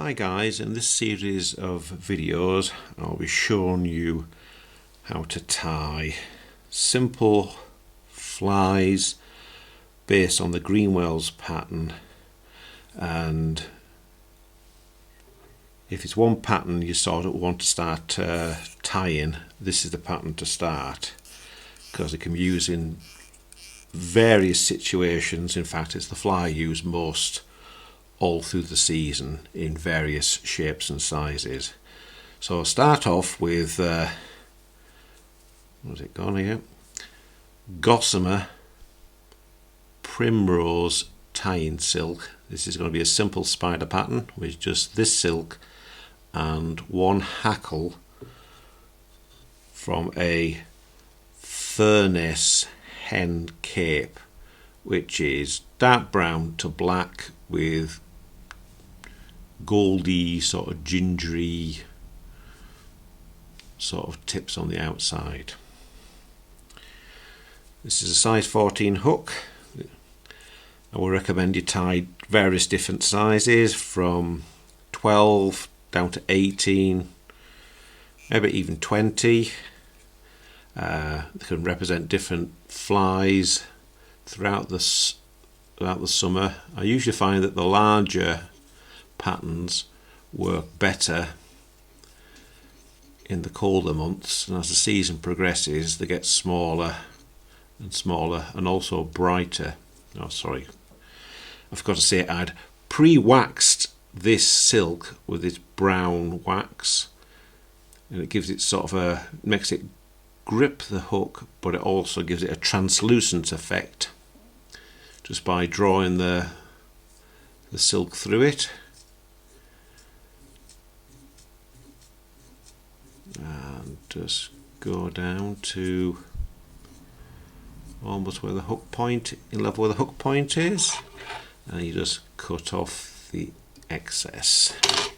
Hi guys, in this series of videos I'll be showing you how to tie simple flies based on the Greenwell's pattern, and if it's one pattern you sort of want to start tying, this is the pattern to start because it can be used in various situations. In fact, it's the fly I use most all through the season in various shapes and sizes. So I'll start off with where's it gone here? Gossamer Primrose tying silk. This is going to be a simple spider pattern with just this silk and one hackle from a furnace hen cape, which is dark brown to black with goldy sort of gingery sort of tips on the outside. This is a size 14 hook. I would recommend you tie various different sizes from 12 down to 18, maybe even 20. They can represent different flies throughout the summer. I usually find that the larger patterns work better in the colder months, and as the season progresses they get smaller and smaller and also brighter. Oh sorry, I forgot to say I'd pre-waxed this silk with this brown wax, and it gives it sort of makes it grip the hook, but it also gives it a translucent effect just by drawing the silk through it. And just go down to almost where the hook point, in level where the hook point is, and you just cut off the excess. A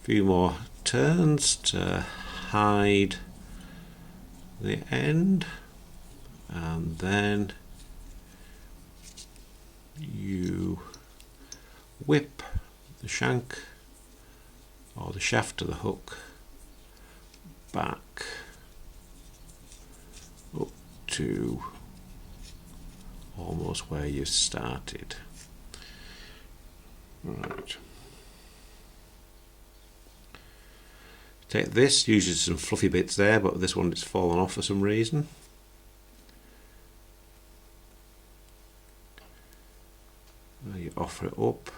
few more turns to hide the end, and then you whip the shank or the shaft of the hook back up to almost where you started. Right. Take this, usually some fluffy bits there, but this one it's fallen off for some reason. Now you offer it up,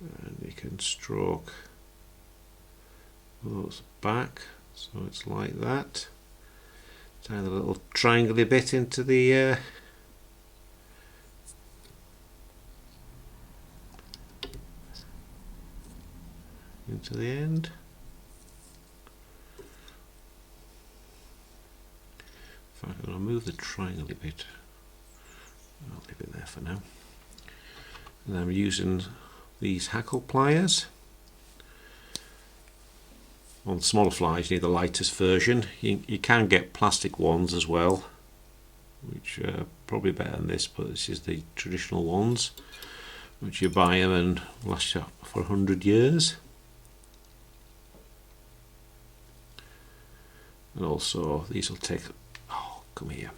and you can stroke those back so it's like that. Tie the little triangle bit into the end. In fact, I'm going to move the triangle bit. I'll leave it there for now. And I'm using these Hackle pliers. On smaller flies you need the lightest version. You can get plastic ones as well, which are probably better than this, but this is the traditional ones, which you buy them and last you for 100 years. And also these will take, oh come here,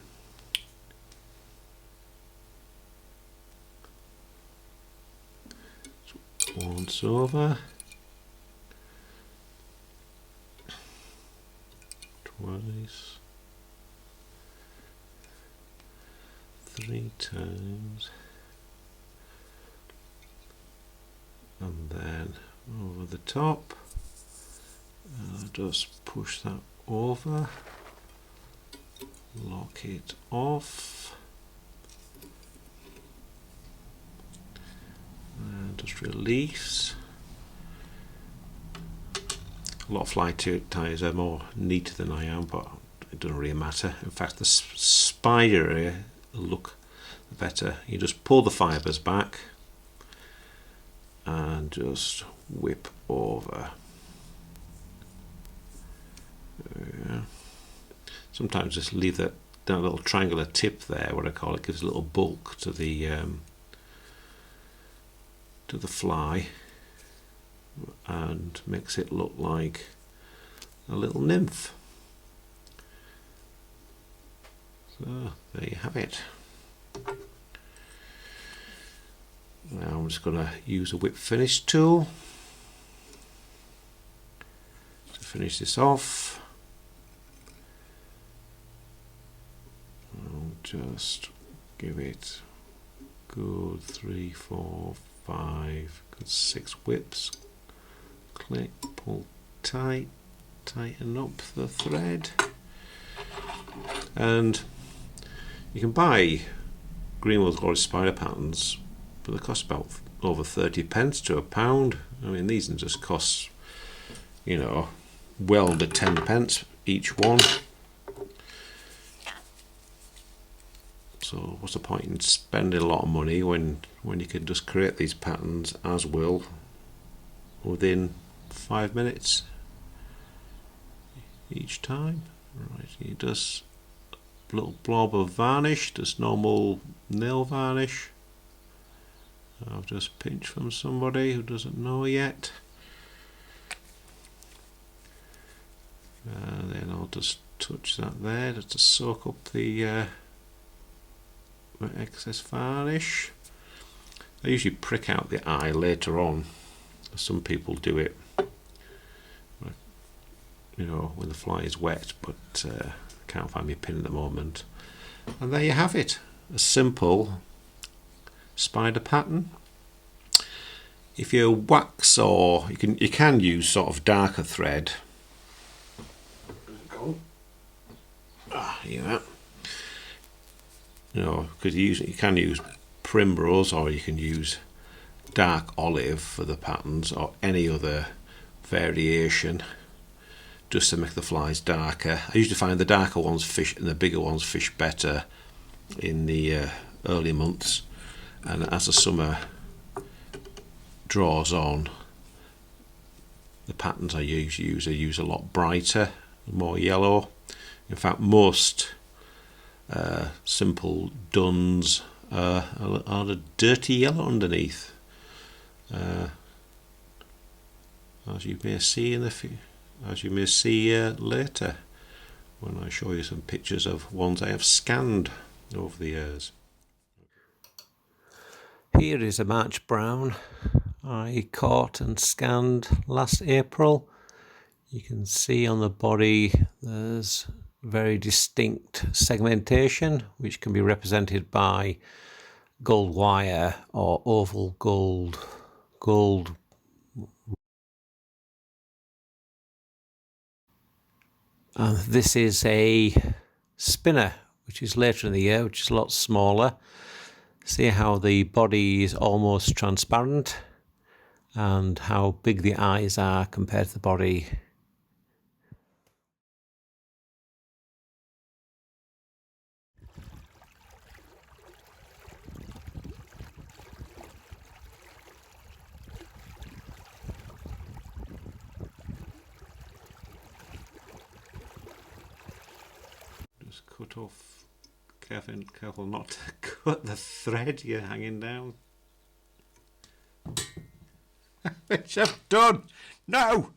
once over, twice, 3 times, and then over the top. Just push that over, lock it off, and just release. A lot of fly ties are more neater than I am, but it doesn't really matter. In fact, the spider area will look better. You just pull the fibres back and just whip over. Yeah. Sometimes just leave that little triangular tip there, what I call it, gives a little bulk to the to the fly and makes it look like a little nymph. So there you have it. Now I'm just going to use a whip finish tool to finish this off. I'll just give it good 3, 4, 5, good 6 whips. Click, pull tight, tighten up the thread, and you can buy Greenwell's Glorious Spider patterns, but they cost about over 30 pence to £1. I mean, these just cost, you know, well under 10 pence each one. So what's the point in spending a lot of money when you can just create these patterns as will within 5 minutes each time? Right, you just a little blob of varnish, just normal nail varnish. I've just pinched from somebody who doesn't know yet. Then I'll just touch that there just to soak up the excess varnish. I usually prick out the eye later on. Some people do it, you know, when the fly is wet, but can't find my pin at the moment. And there you have it, a simple spider pattern. If you wax, or you can use sort of darker thread. Yeah. You know, because you can use primrose, or you can use dark olive for the patterns, or any other variation, just to make the flies darker. I usually find the darker ones fish and the bigger ones fish better in the early months, and as the summer draws on, the patterns I use a lot brighter, more yellow. In fact, most simple duns are a dirty yellow underneath, as you may see later when I show you some pictures of ones I have scanned over the years. Here is a March brown I caught and scanned last April. You can see on the body there's very distinct segmentation, which can be represented by gold wire or oval gold. And this is a spinner, which is later in the year, which is a lot smaller. See how the body is almost transparent and how big the eyes are compared to the body. Just cut off, careful not to cut the thread you're hanging down. Which I've done. No!